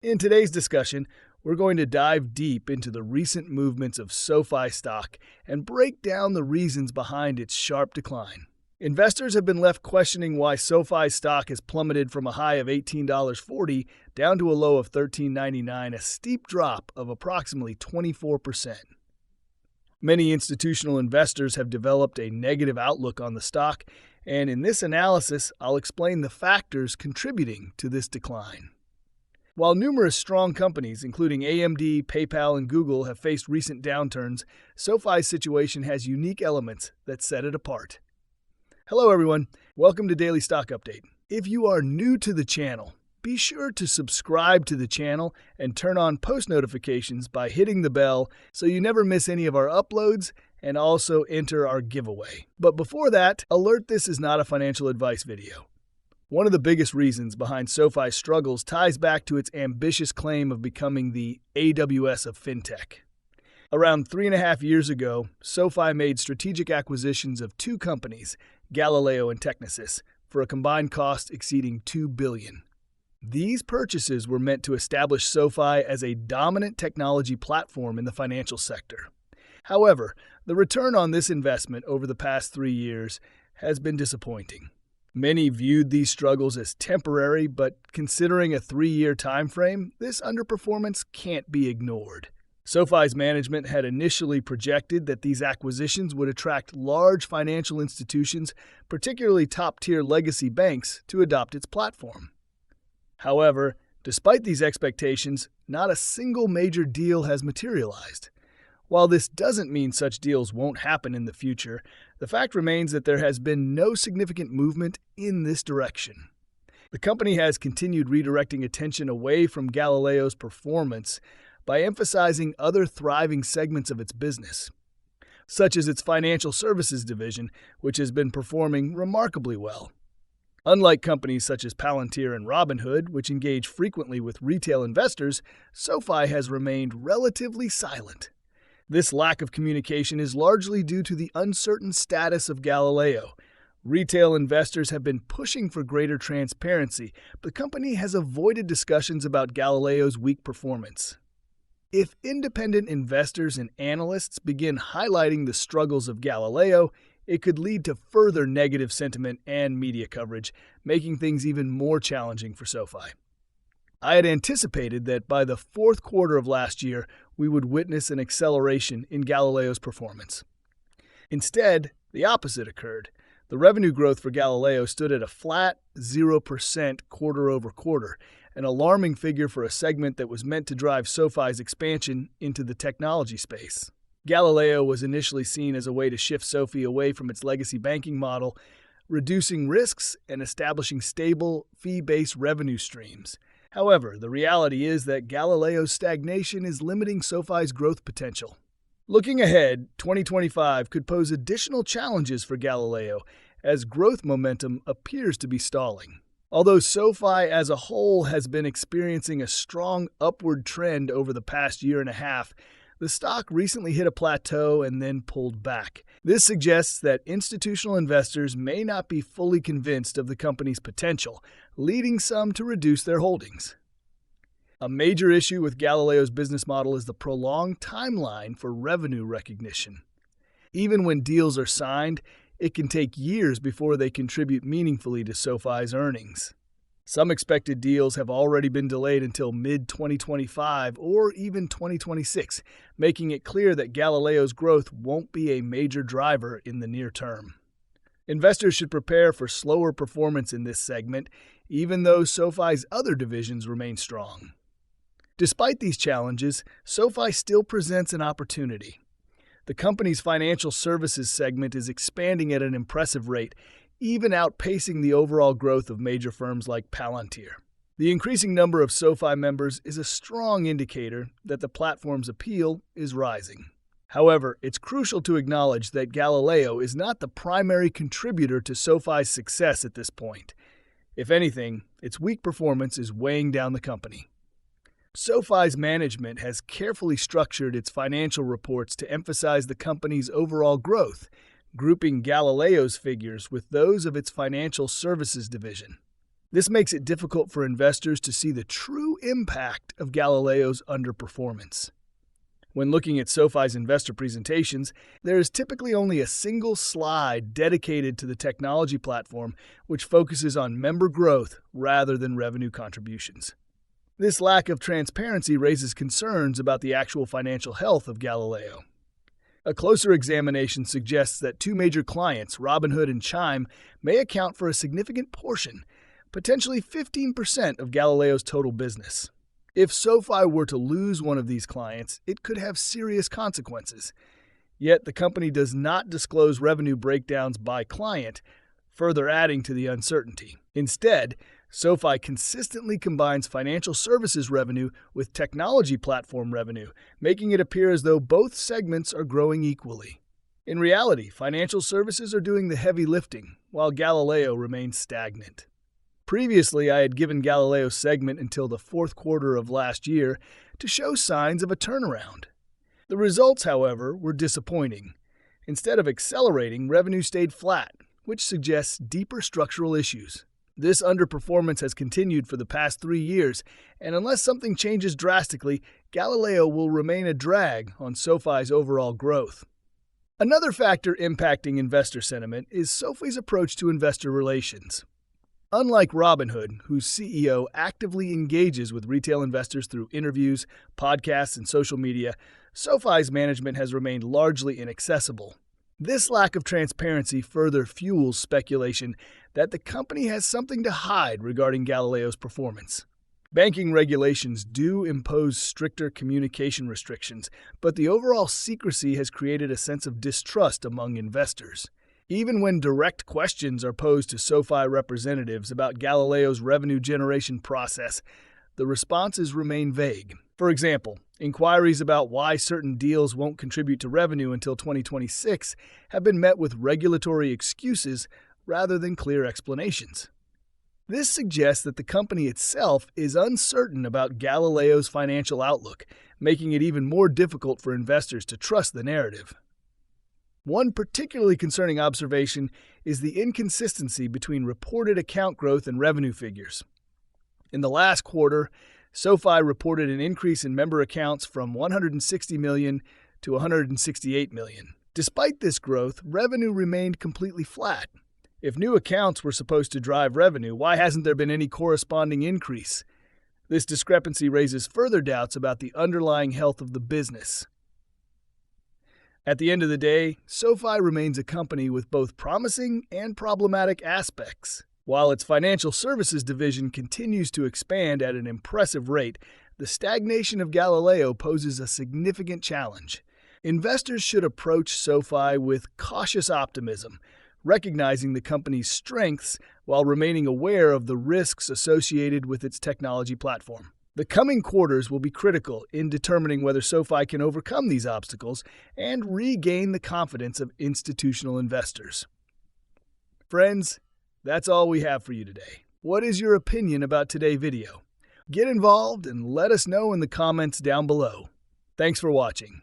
In today's discussion, we're going to dive deep into the recent movements of SoFi stock and break down the reasons behind its sharp decline. Investors have been left questioning why SoFi stock has plummeted from a high of $18.40 down to a low of $13.99, a steep drop of approximately 24%. Many institutional investors have developed a negative outlook on the stock, and in this analysis, I'll explain the factors contributing to this decline. While numerous strong companies, including AMD, PayPal, and Google, have faced recent downturns, SoFi's situation has unique elements that set it apart. Hello everyone, welcome to Daily Stock Update. If you are new to the channel, be sure to subscribe to the channel and turn on post notifications by hitting the bell so you never miss any of our uploads and also enter our giveaway. But before that, alert this is not a financial advice video. One of the biggest reasons behind SoFi's struggles ties back to its ambitious claim of becoming the AWS of fintech. Around 3.5 years ago, SoFi made strategic acquisitions of two companies, Galileo and Technisys, for a combined cost exceeding $2 billion. These purchases were meant to establish SoFi as a dominant technology platform in the financial sector. However, the return on this investment over the past 3 years has been disappointing. Many viewed these struggles as temporary, but considering a 3-year time frame, this underperformance can't be ignored. SoFi's management had initially projected that these acquisitions would attract large financial institutions, particularly top-tier legacy banks, to adopt its platform. However, despite these expectations, not a single major deal has materialized. While this doesn't mean such deals won't happen in the future, the fact remains that there has been no significant movement in this direction. The company has continued redirecting attention away from Galileo's performance by emphasizing other thriving segments of its business, such as its financial services division, which has been performing remarkably well. Unlike companies such as Palantir and Robinhood, which engage frequently with retail investors, SoFi has remained relatively silent. This lack of communication is largely due to the uncertain status of Galileo. Retail investors have been pushing for greater transparency, but the company has avoided discussions about Galileo's weak performance. If independent investors and analysts begin highlighting the struggles of Galileo, it could lead to further negative sentiment and media coverage, making things even more challenging for SoFi. I had anticipated that by the fourth quarter of last year, we would witness an acceleration in Galileo's performance. Instead, the opposite occurred. The revenue growth for Galileo stood at a flat 0% quarter over quarter, an alarming figure for a segment that was meant to drive SoFi's expansion into the technology space. Galileo was initially seen as a way to shift SoFi away from its legacy banking model, reducing risks and establishing stable, fee-based revenue streams. However, the reality is that Galileo's stagnation is limiting SoFi's growth potential. Looking ahead, 2025 could pose additional challenges for Galileo, as growth momentum appears to be stalling. Although SoFi as a whole has been experiencing a strong upward trend over the past year and a half, the stock recently hit a plateau and then pulled back. This suggests that institutional investors may not be fully convinced of the company's potential, leading some to reduce their holdings. A major issue with Galileo's business model is the prolonged timeline for revenue recognition. Even when deals are signed, it can take years before they contribute meaningfully to SoFi's earnings. Some expected deals have already been delayed until mid-2025 or even 2026, making it clear that Galileo's growth won't be a major driver in the near term. Investors should prepare for slower performance in this segment, even though SoFi's other divisions remain strong. Despite these challenges, SoFi still presents an opportunity. The company's financial services segment is expanding at an impressive rate, even outpacing the overall growth of major firms like Palantir. The increasing number of SoFi members is a strong indicator that the platform's appeal is rising. However, it's crucial to acknowledge that Galileo is not the primary contributor to SoFi's success at this point. If anything, its weak performance is weighing down the company. SoFi's management has carefully structured its financial reports to emphasize the company's overall growth, grouping Galileo's figures with those of its financial services division. This makes it difficult for investors to see the true impact of Galileo's underperformance. When looking at SoFi's investor presentations, there is typically only a single slide dedicated to the technology platform, which focuses on member growth rather than revenue contributions. This lack of transparency raises concerns about the actual financial health of Galileo. A closer examination suggests that two major clients, Robinhood and Chime, may account for a significant portion, potentially 15% of Galileo's total business. If SoFi were to lose one of these clients, it could have serious consequences. Yet the company does not disclose revenue breakdowns by client, further adding to the uncertainty. Instead, SoFi consistently combines financial services revenue with technology platform revenue, making it appear as though both segments are growing equally. In reality, financial services are doing the heavy lifting, while Galileo remains stagnant. Previously, I had given Galileo's segment until the fourth quarter of last year to show signs of a turnaround. The results, however, were disappointing. Instead of accelerating, revenue stayed flat, which suggests deeper structural issues. This underperformance has continued for the past 3 years, and unless something changes drastically, Galileo will remain a drag on SoFi's overall growth. Another factor impacting investor sentiment is SoFi's approach to investor relations. Unlike Robinhood, whose CEO actively engages with retail investors through interviews, podcasts, and social media, SoFi's management has remained largely inaccessible. This lack of transparency further fuels speculation that the company has something to hide regarding Galileo's performance. Banking regulations do impose stricter communication restrictions, but the overall secrecy has created a sense of distrust among investors. Even when direct questions are posed to SoFi representatives about Galileo's revenue generation process, the responses remain vague. For example, inquiries about why certain deals won't contribute to revenue until 2026 have been met with regulatory excuses rather than clear explanations. This suggests that the company itself is uncertain about Galileo's financial outlook, making it even more difficult for investors to trust the narrative. One particularly concerning observation is the inconsistency between reported account growth and revenue figures. In the last quarter, SoFi reported an increase in member accounts from 160 million to 168 million. Despite this growth, revenue remained completely flat. If new accounts were supposed to drive revenue, why hasn't there been any corresponding increase? This discrepancy raises further doubts about the underlying health of the business. At the end of the day, SoFi remains a company with both promising and problematic aspects. While its financial services division continues to expand at an impressive rate, the stagnation of Galileo poses a significant challenge. Investors should approach SoFi with cautious optimism, recognizing the company's strengths while remaining aware of the risks associated with its technology platform. The coming quarters will be critical in determining whether SoFi can overcome these obstacles and regain the confidence of institutional investors. Friends, that's all we have for you today. What is your opinion about today's video? Get involved and let us know in the comments down below. Thanks for watching.